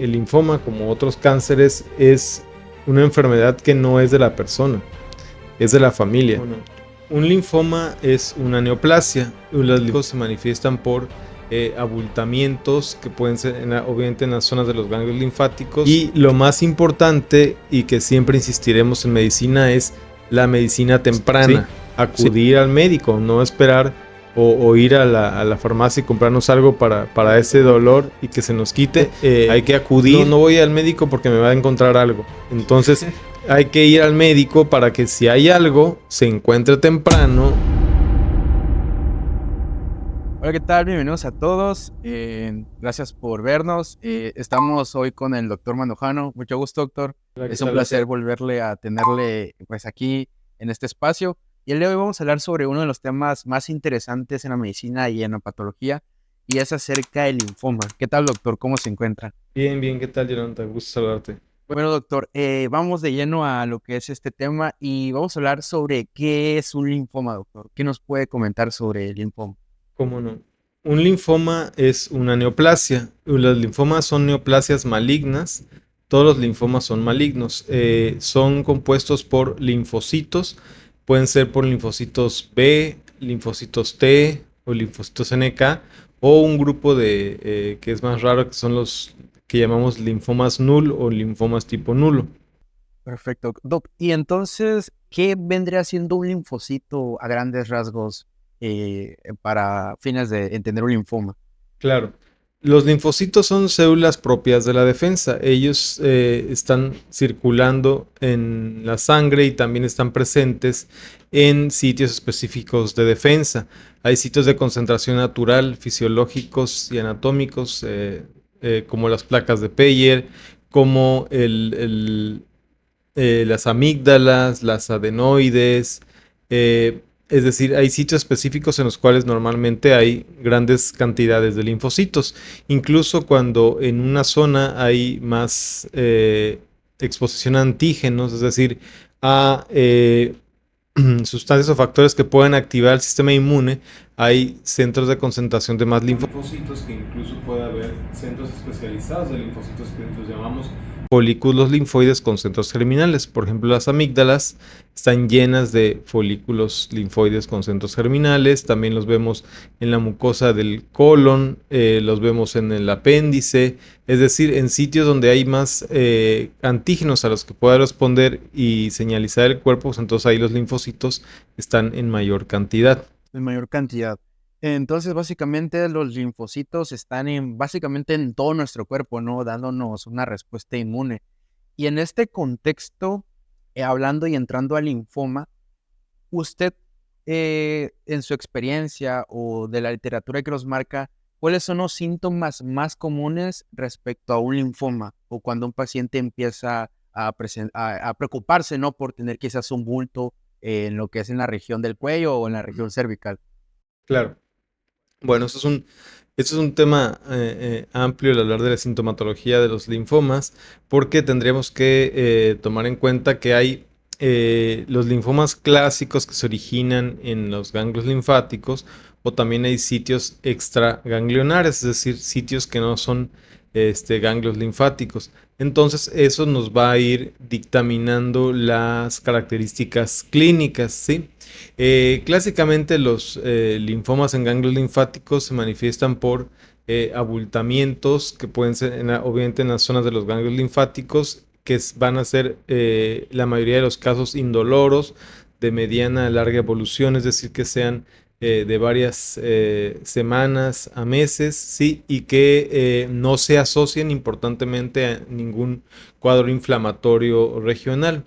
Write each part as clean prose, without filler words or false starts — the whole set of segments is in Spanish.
El linfoma, como otros cánceres, es una enfermedad que no es de la persona, es de la familia. Un linfoma es una neoplasia. Los linfomas se manifiestan por abultamientos que pueden ser obviamente en las zonas de los ganglios linfáticos. Y lo más importante, y que siempre insistiremos en medicina, es la medicina temprana. Sí. Acudir al médico, no esperar o ir a la farmacia y comprarnos algo para ese dolor y que se nos quite. Hay que acudir. No voy al médico porque me va a encontrar algo. Entonces hay que ir al médico para que si hay algo se encuentre temprano. Hola, ¿qué tal? Bienvenidos a todos. Gracias por vernos. Estamos hoy con el doctor Mandujano. Mucho gusto, doctor. Es un placer volverle a tenerle pues aquí en este espacio. Y el día de hoy vamos a hablar sobre uno de los temas más interesantes en la medicina y en la patología, y es acerca del linfoma. ¿Qué tal, doctor? ¿Cómo se encuentra? Bien. ¿Qué tal, Jonathan? Gusto saludarte. Bueno, doctor, vamos de lleno a lo que es este tema y vamos a hablar sobre qué es un linfoma, doctor. ¿Qué nos puede comentar sobre el linfoma? ¿Cómo no? Un linfoma es una neoplasia. Los linfomas son neoplasias malignas. Todos los linfomas son malignos. Son compuestos por linfocitos. Pueden ser por linfocitos B, linfocitos T o linfocitos NK, o un grupo que es más raro, que son los que llamamos linfomas null o linfomas tipo nulo. Perfecto, doc. Y entonces, ¿qué vendría siendo un linfocito a grandes rasgos para fines de entender un linfoma? Claro. Los linfocitos son células propias de la defensa. Ellos están circulando en la sangre y también están presentes en sitios específicos de defensa. Hay sitios de concentración natural, fisiológicos y anatómicos, como las placas de Peyer, como las amígdalas, las adenoides. Es decir, hay sitios específicos en los cuales normalmente hay grandes cantidades de linfocitos. Incluso cuando en una zona hay más exposición a antígenos, es decir, a sustancias o factores que pueden activar el sistema inmune, hay centros de concentración de más linfocitos, que incluso puede haber centros especializados de linfocitos que los llamamos folículos linfoides con centros germinales. Por ejemplo, las amígdalas están llenas de folículos linfoides con centros germinales. También los vemos en la mucosa del colon, los vemos en el apéndice, es decir, en sitios donde hay más antígenos a los que pueda responder y señalizar el cuerpo, pues entonces ahí los linfocitos están en mayor cantidad. En mayor cantidad. Entonces, básicamente, los linfocitos están básicamente en todo nuestro cuerpo, ¿no? Dándonos una respuesta inmune. Y en este contexto, hablando y entrando al linfoma, usted, en su experiencia o de la literatura que nos marca, ¿cuáles son los síntomas más comunes respecto a un linfoma? O cuando un paciente empieza a preocuparse, ¿no? Por tener quizás un bulto en lo que es en la región del cuello o en la región cervical. Claro. Bueno, esto es un tema amplio, el hablar de la sintomatología de los linfomas, porque tendríamos que tomar en cuenta que hay los linfomas clásicos que se originan en los ganglios linfáticos, o también hay sitios extraganglionares, es decir, sitios que no son ganglios linfáticos. Entonces, eso nos va a ir dictaminando las características clínicas, ¿sí? Clásicamente los linfomas en ganglios linfáticos se manifiestan por abultamientos que pueden ser obviamente en las zonas de los ganglios linfáticos, que van a ser la mayoría de los casos indoloros, de mediana a larga evolución, es decir, que sean de varias semanas a meses, ¿sí? Y que no se asocien importantemente a ningún cuadro inflamatorio regional.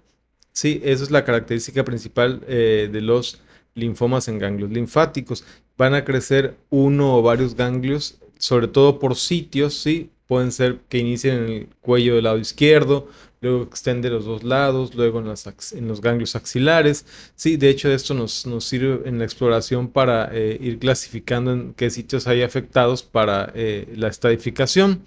Sí, esa es la característica principal de los linfomas en ganglios linfáticos. Van a crecer uno o varios ganglios, sobre todo por sitios, ¿sí? Pueden ser que inicien en el cuello del lado izquierdo, luego extiende los dos lados, luego en los ganglios axilares. Sí, de hecho esto nos sirve en la exploración para ir clasificando en qué sitios hay afectados para la estratificación.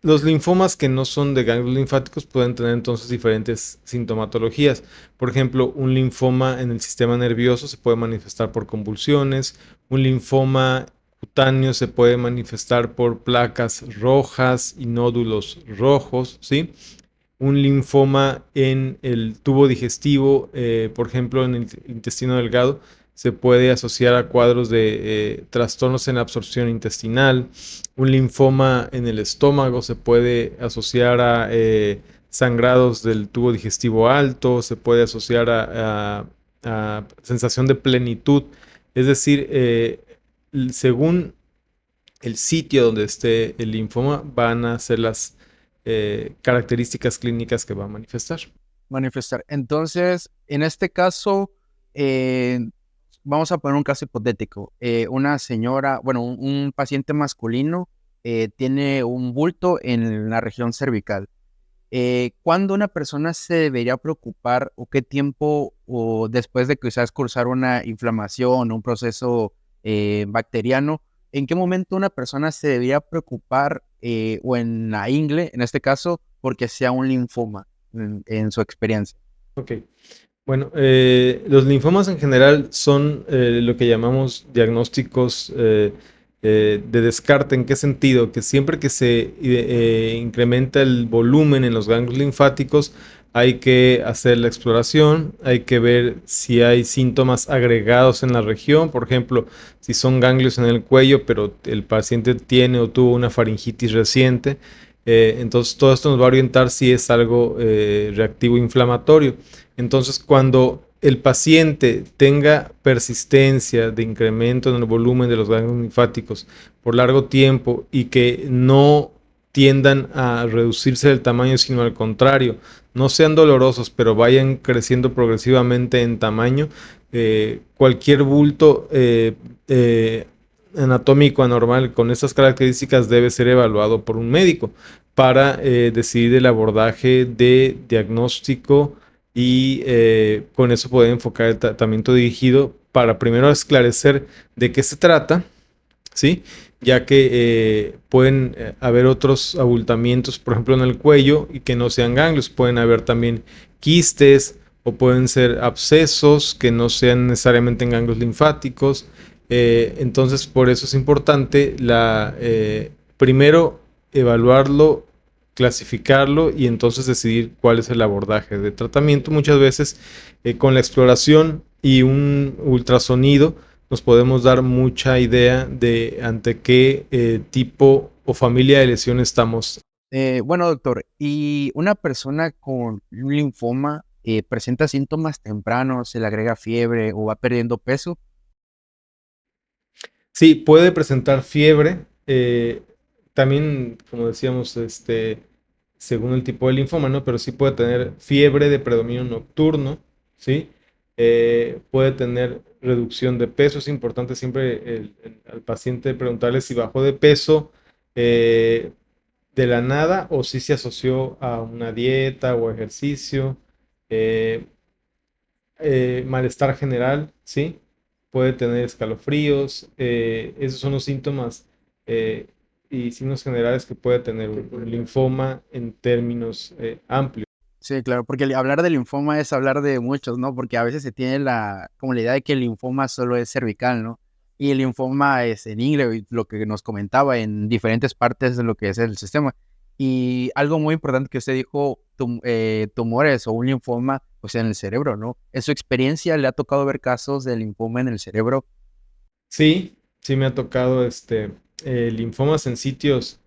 Los linfomas que no son de ganglios linfáticos pueden tener entonces diferentes sintomatologías. Por ejemplo, un linfoma en el sistema nervioso se puede manifestar por convulsiones. Un linfoma cutáneo se puede manifestar por placas rojas y nódulos rojos, ¿sí? Un linfoma en el tubo digestivo, por ejemplo, en el intestino delgado, se puede asociar a cuadros de trastornos en la absorción intestinal. Un linfoma en el estómago se puede asociar a sangrados del tubo digestivo alto, se puede asociar a sensación de plenitud. Es decir, según el sitio donde esté el linfoma, van a ser las características clínicas que va a manifestar. Manifestar. Entonces, en este caso, eh, vamos a poner un caso hipotético. Una señora, bueno, un paciente masculino tiene un bulto en la región cervical. ¿Cuándo una persona se debería preocupar o qué tiempo o después de quizás cursar una inflamación o un proceso bacteriano, en qué momento una persona se debería preocupar o en la ingle, en este caso, porque sea un linfoma en su experiencia? Ok. Bueno, los linfomas en general son lo que llamamos diagnósticos de descarte. ¿En qué sentido? Que siempre que se incrementa el volumen en los ganglios linfáticos, hay que hacer la exploración, hay que ver si hay síntomas agregados en la región. Por ejemplo, si son ganglios en el cuello, pero el paciente tiene o tuvo una faringitis reciente. Entonces todo esto nos va a orientar si es algo reactivo inflamatorio. Entonces, cuando el paciente tenga persistencia de incremento en el volumen de los ganglios linfáticos por largo tiempo y que no tiendan a reducirse del tamaño, sino al contrario, no sean dolorosos, pero vayan creciendo progresivamente en tamaño, cualquier bulto anatómico anormal con estas características debe ser evaluado por un médico para decidir el abordaje de diagnóstico y con eso poder enfocar el tratamiento dirigido para primero esclarecer de qué se trata, ¿sí? Ya que pueden haber otros abultamientos, por ejemplo, en el cuello y que no sean ganglios, pueden haber también quistes o pueden ser abscesos que no sean necesariamente en ganglios linfáticos. Entonces, por eso es importante primero evaluarlo, clasificarlo y entonces decidir cuál es el abordaje de tratamiento. Muchas veces con la exploración y un ultrasonido nos podemos dar mucha idea de ante qué tipo o familia de lesión estamos. Bueno, doctor, ¿y una persona con un linfoma presenta síntomas tempranos, se le agrega fiebre o va perdiendo peso? Sí, puede presentar fiebre. También, como decíamos, según el tipo de linfoma, ¿no? Pero sí puede tener fiebre de predominio nocturno, ¿sí? Puede tener reducción de peso. Es importante siempre al paciente preguntarle si bajó de peso eh, de la nada o si se asoció a una dieta o ejercicio. Eh, Malestar general, ¿sí? Puede tener escalofríos, esos son los síntomas eh, y signos generales que puede tener un linfoma en términos amplios. Sí, claro, porque hablar de linfoma es hablar de muchos, ¿no? Porque a veces se tiene como la idea de que el linfoma solo es cervical, ¿no? Y el linfoma es en ingle, y lo que nos comentaba, en diferentes partes de lo que es el sistema. Y algo muy importante que usted dijo, tumores o un linfoma, o sea, en el cerebro, ¿no? En su experiencia, ¿le ha tocado ver casos de linfoma en el cerebro? Sí, sí me ha tocado linfomas en sitios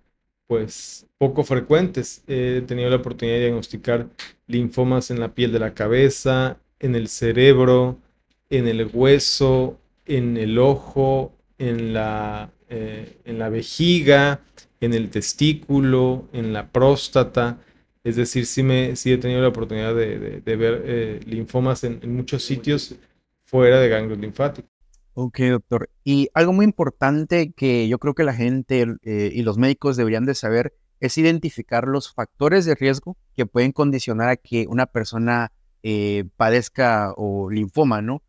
pues poco frecuentes. He tenido la oportunidad de diagnosticar linfomas en la piel de la cabeza, en el cerebro, en el hueso, en el ojo, en la vejiga, en el testículo, en la próstata. Es decir, sí he tenido la oportunidad de ver linfomas en muchos sitios fuera de ganglios linfáticos. Ok, doctor. Y algo muy importante que yo creo que la gente y los médicos deberían de saber es identificar los factores de riesgo que pueden condicionar a que una persona padezca o linfoma, ¿no?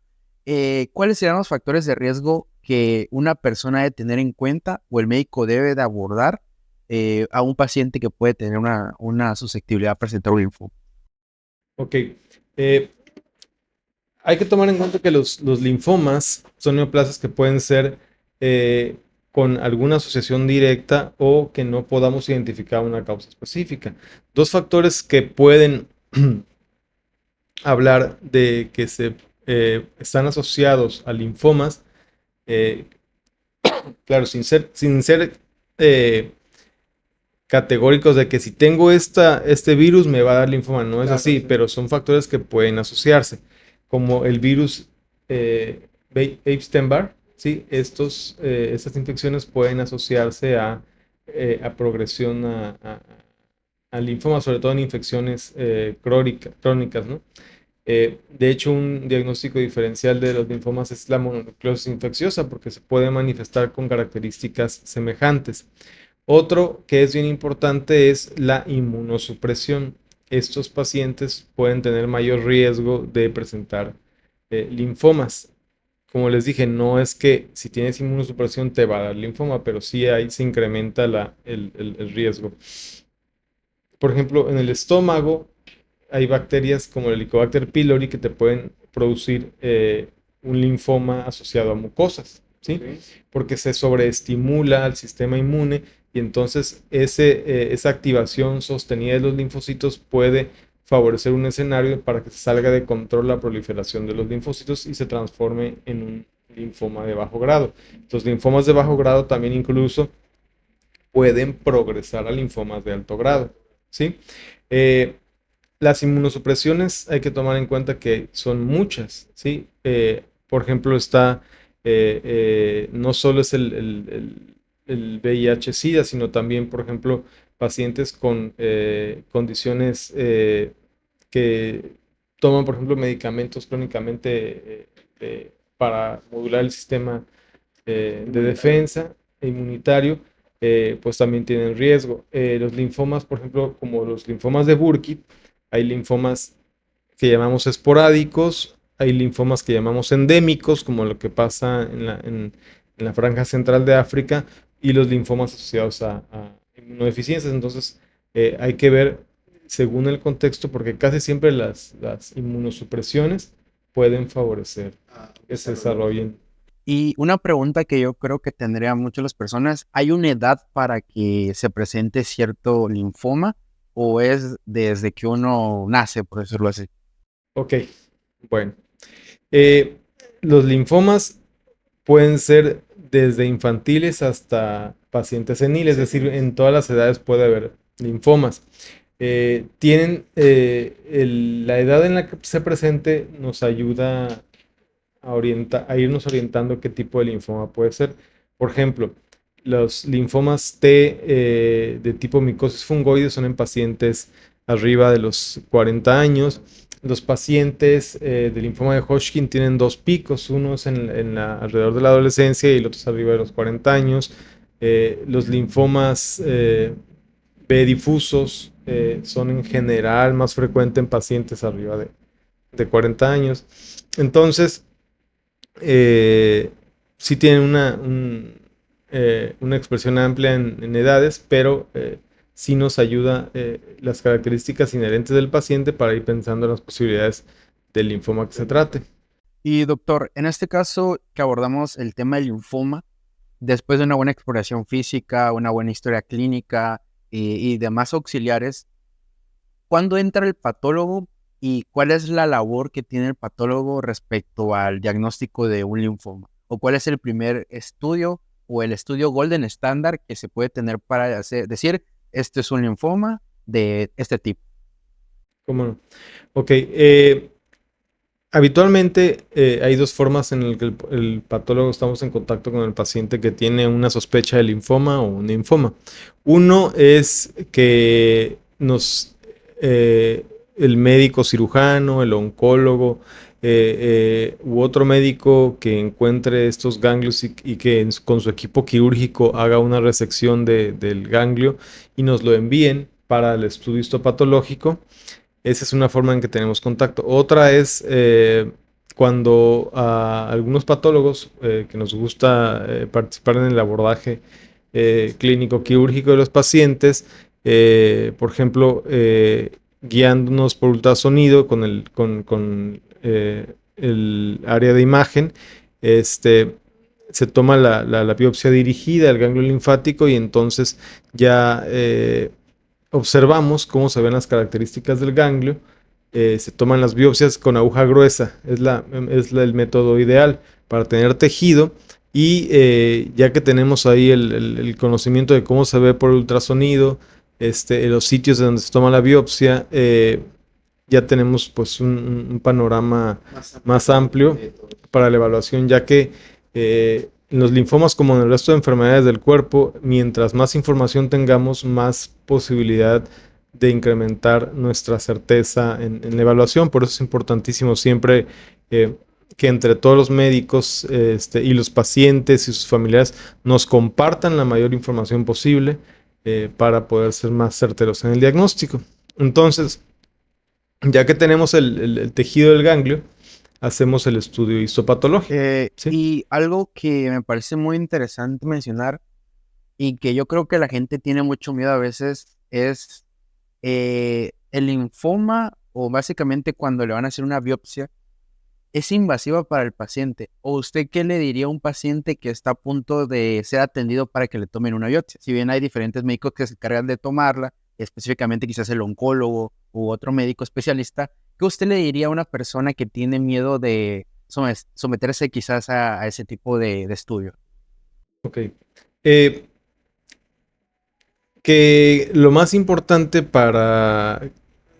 ¿Cuáles serían los factores de riesgo que una persona debe tener en cuenta o el médico debe de abordar a un paciente que puede tener una susceptibilidad a presentar un linfoma? Ok. eh, Hay que tomar en cuenta que los linfomas son neoplasias que pueden ser con alguna asociación directa o que no podamos identificar una causa específica. Dos factores que pueden hablar de que están asociados a linfomas, eh, claro, sin ser eh, categóricos de que si tengo este virus me va a dar linfoma. No es así, pero son factores que pueden asociarse, como el virus Epstein-Barr. ¿Sí? Estas infecciones pueden asociarse a progresión a linfoma, sobre todo en infecciones crónicas, ¿no? De hecho, un diagnóstico diferencial de los linfomas es la mononucleosis infecciosa, porque se puede manifestar con características semejantes. Otro que es bien importante es la inmunosupresión. Estos pacientes pueden tener mayor riesgo de presentar linfomas. Como les dije, no es que si tienes inmunosupresión te va a dar linfoma, pero sí ahí se incrementa el riesgo. Por ejemplo, en el estómago hay bacterias como el Helicobacter pylori que te pueden producir un linfoma asociado a mucosas, ¿sí? Okay. Porque se sobreestimula al sistema inmune y entonces esa activación sostenida de los linfocitos puede favorecer un escenario para que se salga de control la proliferación de los linfocitos y se transforme en un linfoma de bajo grado. Los linfomas de bajo grado también incluso pueden progresar a linfomas de alto grado, ¿sí? Las inmunosupresiones hay que tomar en cuenta que son muchas, ¿sí? Por ejemplo, no solo es el VIH-Sida, sino también, por ejemplo, pacientes con condiciones que toman, por ejemplo, medicamentos crónicamente para modular el sistema de defensa inmunitario, pues también tienen riesgo. Los linfomas, por ejemplo, como los linfomas de Burkitt, hay linfomas que llamamos esporádicos, hay linfomas que llamamos endémicos, como lo que pasa en la franja central de África, y los linfomas asociados a inmunodeficiencias. Entonces, hay que ver según el contexto, porque casi siempre las inmunosupresiones pueden favorecer que se desarrollen. Y una pregunta que yo creo que tendrían muchas las personas, ¿hay una edad para que se presente cierto linfoma o es desde que uno nace, por decirlo así? Ok, bueno. Los linfomas pueden ser desde infantiles hasta pacientes seniles, es decir, en todas las edades puede haber linfomas. La edad en la que se presente nos ayuda a irnos orientando qué tipo de linfoma puede ser. Por ejemplo, los linfomas T de tipo micosis fungoide son en pacientes arriba de los 40 años. Los pacientes de linfoma de Hodgkin tienen dos picos, uno es alrededor de la adolescencia y el otro es arriba de los 40 años. Los linfomas B difusos son en general más frecuentes en pacientes arriba de 40 años. Entonces, sí tienen una expresión amplia en edades, pero sí nos ayuda las características inherentes del paciente para ir pensando en las posibilidades del linfoma que se trate. Y doctor, en este caso que abordamos el tema del linfoma, después de una buena exploración física, una buena historia clínica y demás auxiliares, ¿cuándo entra el patólogo y cuál es la labor que tiene el patólogo respecto al diagnóstico de un linfoma? ¿O cuál es el primer estudio o el estudio Golden Standard que se puede tener para decir, este es un linfoma de este tipo? ¿Cómo no? Ok. Habitualmente hay dos formas en las que el patólogo estamos en contacto con el paciente que tiene una sospecha de linfoma o un linfoma. Uno es que el médico cirujano, el oncólogo u otro médico que encuentre estos ganglios y que con su equipo quirúrgico haga una resección del ganglio y nos lo envíen para el estudio histopatológico. Esa es una forma en que tenemos contacto. Otra es cuando a algunos patólogos que nos gusta participar en el abordaje clínico quirúrgico de los pacientes, por ejemplo, guiándonos por ultrasonido con el área de imagen, se toma la biopsia dirigida al ganglio linfático y entonces ya observamos cómo se ven las características del ganglio. Se toman las biopsias con aguja gruesa, el método ideal para tener tejido. Y ya que tenemos ahí el conocimiento de cómo se ve por ultrasonido, en los sitios de donde se toma la biopsia, ya tenemos pues un panorama más amplio para la evaluación, ya que en los linfomas, como en el resto de enfermedades del cuerpo, mientras más información tengamos, más posibilidad de incrementar nuestra certeza en la evaluación. Por eso es importantísimo siempre que entre todos los médicos y los pacientes y sus familiares nos compartan la mayor información posible para poder ser más certeros en el diagnóstico. Entonces, ya que tenemos el tejido del ganglio, hacemos el estudio histopatológico. ¿Sí? Y algo que me parece muy interesante mencionar y que yo creo que la gente tiene mucho miedo a veces es el linfoma, o básicamente cuando le van a hacer una biopsia, es invasiva para el paciente. ¿O usted qué le diría a un paciente que está a punto de ser atendido para que le tomen una biopsia? Si bien hay diferentes médicos que se encargan de tomarla, específicamente quizás el oncólogo u otro médico especialista, ¿qué usted le diría a una persona que tiene miedo de someterse quizás a ese tipo de estudio? Ok. Que lo más importante para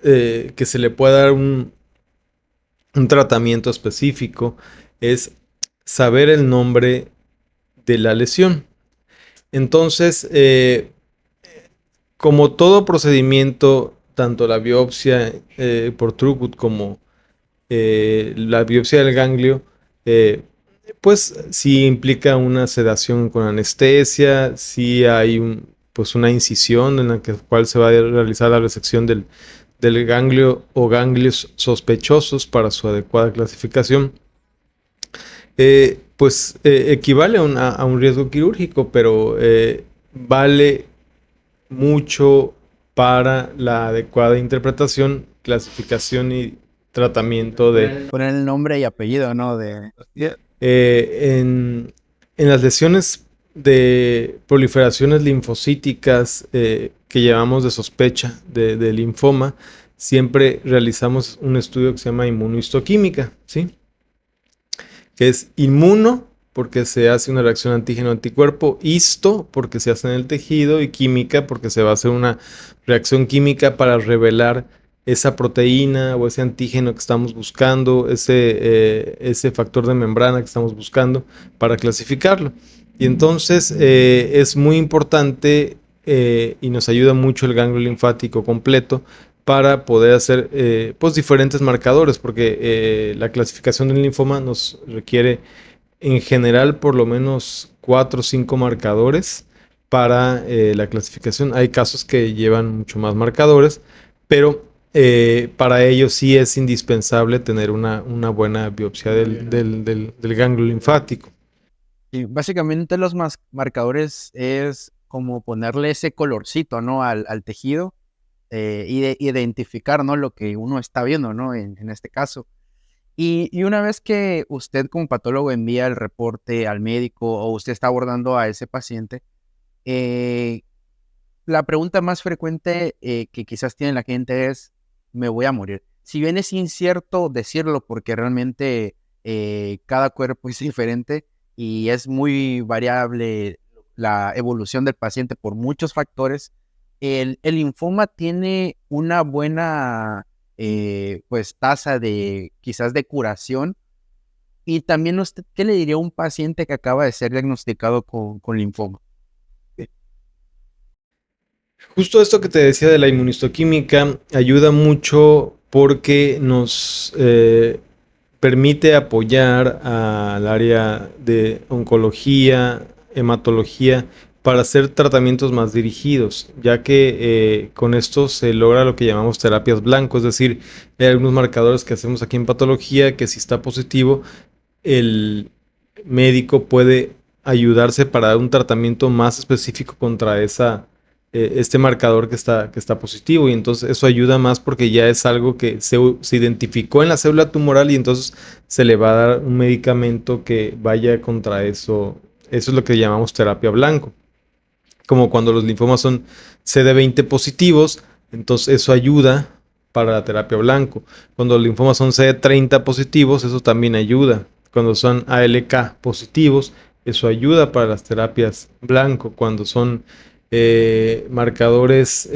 que se le pueda dar un tratamiento específico es saber el nombre de la lesión. Entonces, como todo procedimiento, tanto la biopsia por Trugud como la biopsia del ganglio, pues sí implica una sedación con anestesia, sí hay pues una incisión en la cual se va a realizar la resección del ganglio o ganglios sospechosos para su adecuada clasificación. Pues equivale a un riesgo quirúrgico, pero vale mucho para la adecuada interpretación, clasificación y tratamiento de... Poner el nombre y apellido, ¿no? En las lesiones de proliferaciones linfocíticas que llevamos de sospecha de linfoma, siempre realizamos un estudio que se llama inmunohistoquímica, ¿sí? Que es inmuno porque se hace una reacción antígeno-anticuerpo, histo porque se hace en el tejido y química porque se va a hacer una reacción química para revelar esa proteína o ese antígeno que estamos buscando, ese factor de membrana que estamos buscando para clasificarlo. Y entonces es muy importante y nos ayuda mucho el ganglio linfático completo para poder hacer pues diferentes marcadores, porque la clasificación del linfoma nos requiere en general por lo menos 4 o 5 marcadores para la clasificación. Hay casos que llevan mucho más marcadores, pero para ello sí es indispensable tener una buena biopsia del ganglio linfático. Y básicamente los marcadores es como ponerle ese colorcito, ¿no? Al tejido y identificar, ¿no? Lo que uno está viendo, ¿no? En este caso. Y una vez que usted como patólogo envía el reporte al médico o usted está abordando a ese paciente, eh, la pregunta más frecuente que quizás tiene la gente es, ¿me voy a morir? Si bien es incierto decirlo porque realmente cada cuerpo es diferente y es muy variable la evolución del paciente por muchos factores, el linfoma tiene una buena pues tasa de quizás de curación. Y también usted, ¿qué le diría a un paciente que acaba de ser diagnosticado con linfoma? Justo esto que te decía de la inmunistoquímica ayuda mucho porque nos permite apoyar al área de oncología, hematología, para hacer tratamientos más dirigidos, ya que con esto se logra lo que llamamos terapias blanco, es decir, hay algunos marcadores que hacemos aquí en patología que si está positivo, el médico puede ayudarse para dar un tratamiento más específico contra esa este marcador que está positivo, y entonces eso ayuda más porque ya es algo que se identificó en la célula tumoral y entonces se le va a dar un medicamento que vaya contra eso. Eso es lo que llamamos terapia blanco. Como cuando los linfomas son CD20 positivos, entonces eso ayuda para la terapia blanco. Cuando los linfomas son CD30 positivos, eso también ayuda. Cuando son ALK positivos, eso ayuda para las terapias blanco. Cuando son marcadores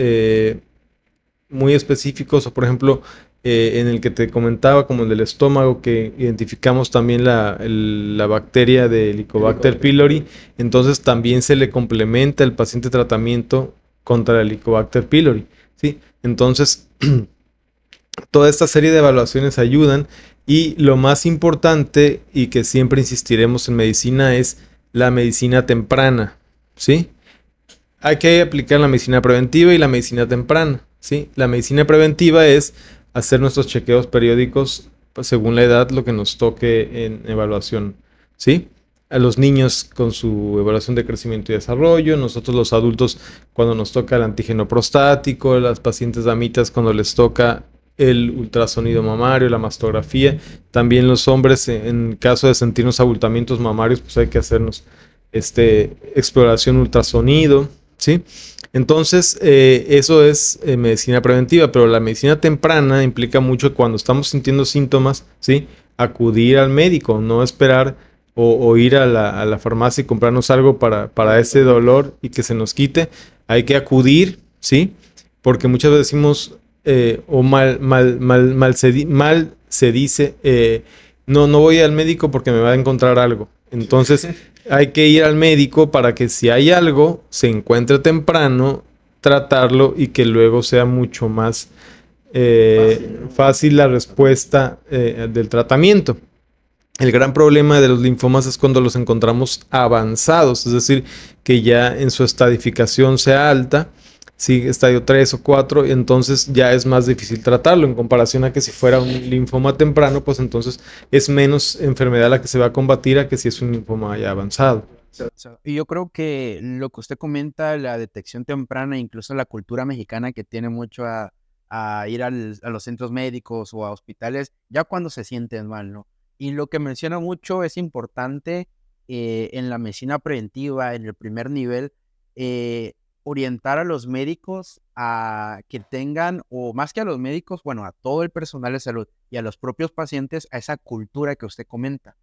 muy específicos, o por ejemplo, en el que te comentaba, como el del estómago, que identificamos también la bacteria de Helicobacter pylori, entonces también se le complementa al paciente tratamiento contra el Helicobacter pylori, ¿sí? Entonces, toda esta serie de evaluaciones ayudan, y lo más importante, y que siempre insistiremos en medicina, es la medicina temprana, ¿sí? Hay que aplicar la medicina preventiva y la medicina temprana, ¿sí? La medicina preventiva es hacer nuestros chequeos periódicos, pues, según la edad, lo que nos toque en evaluación, ¿sí? A los niños con su evaluación de crecimiento y desarrollo, nosotros los adultos cuando nos toca el antígeno prostático, las pacientes damitas cuando les toca el ultrasonido mamario, la mastografía, también los hombres en caso de sentirnos abultamientos mamarios, pues hay que hacernos exploración ultrasonido, ¿sí? Entonces, eso es medicina preventiva, pero la medicina temprana implica mucho cuando estamos sintiendo síntomas, ¿sí? Acudir al médico, no esperar o ir a la farmacia y comprarnos algo para ese dolor y que se nos quite. Hay que acudir, ¿sí? Porque muchas veces decimos, o mal se dice, no voy al médico porque me va a encontrar algo. Entonces, hay que ir al médico para que si hay algo, se encuentre temprano, tratarlo y que luego sea mucho más fácil la respuesta del tratamiento. El gran problema de los linfomas es cuando los encontramos avanzados, es decir, que ya en su estadificación sea alta, sí, estadio 3 o 4, entonces ya es más difícil tratarlo en comparación a que si fuera un linfoma temprano, pues entonces es menos enfermedad la que se va a combatir a que si es un linfoma ya avanzado. Y yo creo que lo que usted comenta, la detección temprana, incluso la cultura mexicana que tiene mucho a ir a los centros médicos o a hospitales, ya cuando se sienten mal, ¿no? Y lo que menciona mucho es importante en la medicina preventiva, en el primer nivel, eh, orientar a los médicos a que tengan, o más que a los médicos, bueno, a todo el personal de salud y a los propios pacientes, a esa cultura que usted comenta.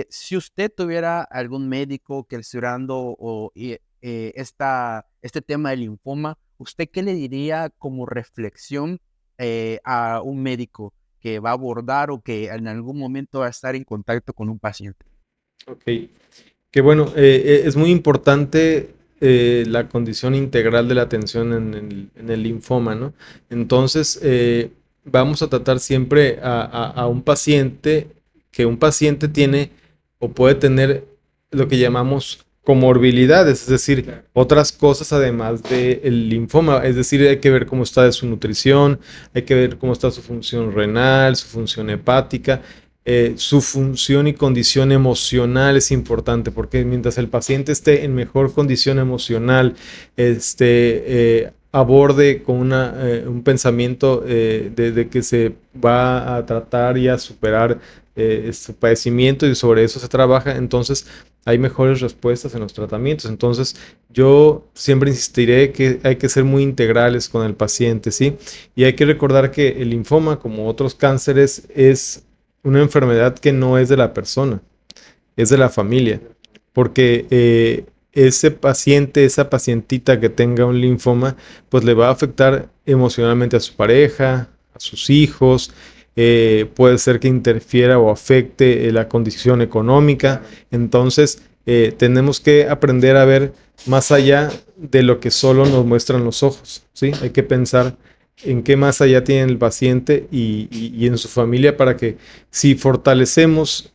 Si usted tuviera algún médico que le estuviera dando este tema del linfoma, ¿usted qué le diría como reflexión a un médico que va a abordar o que en algún momento va a estar en contacto con un paciente? Ok, que bueno, es muy importante la condición integral de la atención en el linfoma, ¿no? Entonces, vamos a tratar siempre a un paciente, que un paciente tiene o puede tener lo que llamamos comorbilidades, es decir, otras cosas además del linfoma, es decir, hay que ver cómo está de su nutrición, hay que ver cómo está su función renal, su función hepática, su función y condición emocional es importante, porque mientras el paciente esté en mejor condición emocional, aborde con un pensamiento de que se va a tratar y a superar este padecimiento, y sobre eso se trabaja, entonces hay mejores respuestas en los tratamientos. Entonces, yo siempre insistiré que hay que ser muy integrales con el paciente, ¿sí? Y hay que recordar que el linfoma, como otros cánceres, es una enfermedad que no es de la persona, es de la familia, porque ese paciente, esa pacientita que tenga un linfoma, pues le va a afectar emocionalmente a su pareja, a sus hijos, puede ser que interfiera o afecte la condición económica. Entonces, tenemos que aprender a ver más allá de lo que solo nos muestran los ojos, ¿sí? Hay que pensar en qué más allá tiene el paciente y en su familia, para que si fortalecemos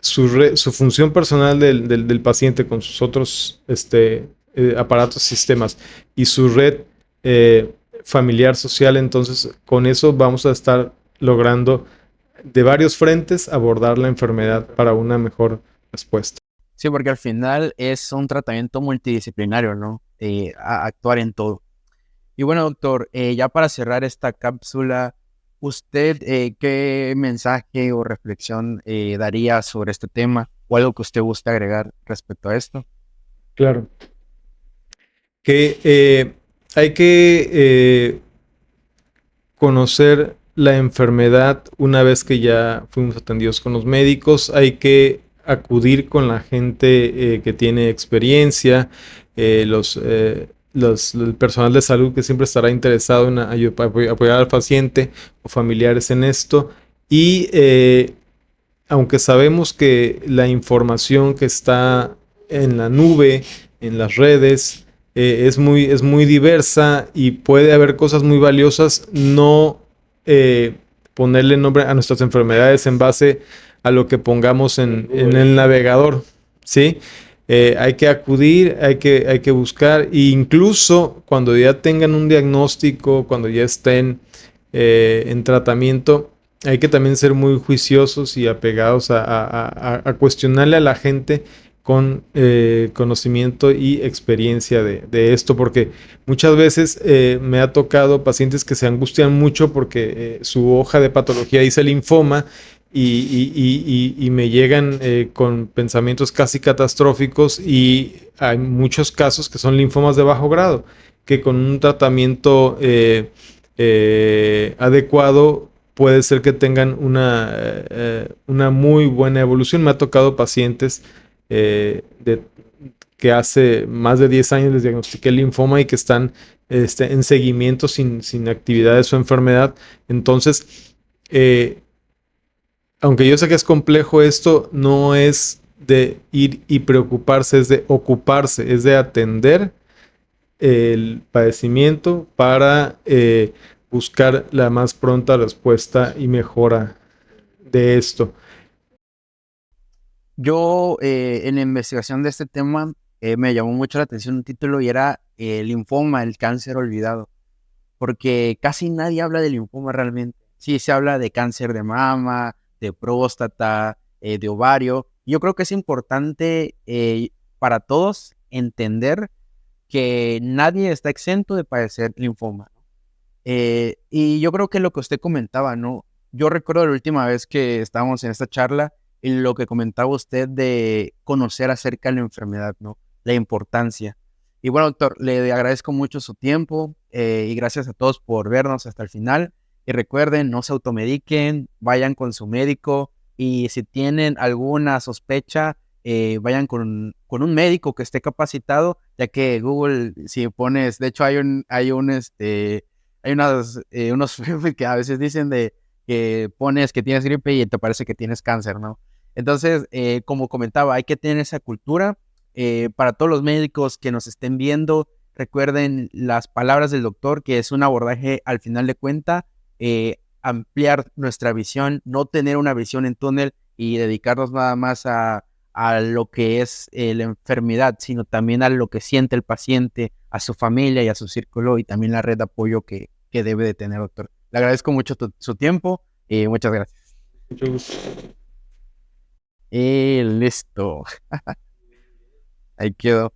su función personal del paciente con sus otros aparatos, sistemas, y su red familiar, social, entonces con eso vamos a estar logrando de varios frentes abordar la enfermedad para una mejor respuesta. Sí, porque al final es un tratamiento multidisciplinario, ¿no? Actuar en todo. Y bueno, doctor, ya para cerrar esta cápsula, ¿usted qué mensaje o reflexión daría sobre este tema o algo que usted guste agregar respecto a esto? Claro. Que hay que conocer la enfermedad una vez que ya fuimos atendidos con los médicos. Hay que acudir con la gente que tiene experiencia, el personal de salud que siempre estará interesado en apoyar al paciente o familiares en esto. Y aunque sabemos que la información que está en la nube, en las redes, es muy diversa y puede haber cosas muy valiosas, no ponerle nombre a nuestras enfermedades en base a lo que pongamos en el navegador, ¿sí? Hay que acudir, hay que buscar, e incluso cuando ya tengan un diagnóstico, cuando ya estén en tratamiento, hay que también ser muy juiciosos y apegados a cuestionarle a la gente con conocimiento y experiencia de esto, porque muchas veces me ha tocado pacientes que se angustian mucho porque su hoja de patología dice linfoma y me llegan con pensamientos casi catastróficos, y hay muchos casos que son linfomas de bajo grado, que con un tratamiento adecuado puede ser que tengan una muy buena evolución. Me ha tocado pacientes que hace más de 10 años les diagnostiqué linfoma y que están en seguimiento sin actividad de su enfermedad. Entonces, aunque yo sé que es complejo esto, no es de ir y preocuparse, es de ocuparse, es de atender el padecimiento para buscar la más pronta respuesta y mejora de esto. Yo, en la investigación de este tema, me llamó mucho la atención un título y era el linfoma, el cáncer olvidado, porque casi nadie habla de linfoma realmente. Sí, se habla de cáncer de mama, de próstata, de ovario. Yo creo que es importante para todos entender que nadie está exento de padecer linfoma. Y yo creo que lo que usted comentaba, ¿no? Yo recuerdo la última vez que estábamos en esta charla, en lo que comentaba usted de conocer acerca de la enfermedad, ¿no? La importancia. Y bueno, doctor, le agradezco mucho su tiempo y gracias a todos por vernos hasta el final. Y recuerden, no se automediquen, vayan con su médico y si tienen alguna sospecha, vayan con un médico que esté capacitado, ya que Google, si pones, de hecho hay unos memes que a veces dicen de que pones que tienes gripe y te parece que tienes cáncer, ¿no? Entonces, como comentaba, hay que tener esa cultura. Para todos los médicos que nos estén viendo, recuerden las palabras del doctor, que es un abordaje al final de cuenta, ampliar nuestra visión, no tener una visión en túnel y dedicarnos nada más a lo que es la enfermedad, sino también a lo que siente el paciente, a su familia y a su círculo y también la red de apoyo que debe de tener, doctor. Le agradezco mucho su tiempo y muchas gracias. Mucho gusto. Y listo. Ahí quedó.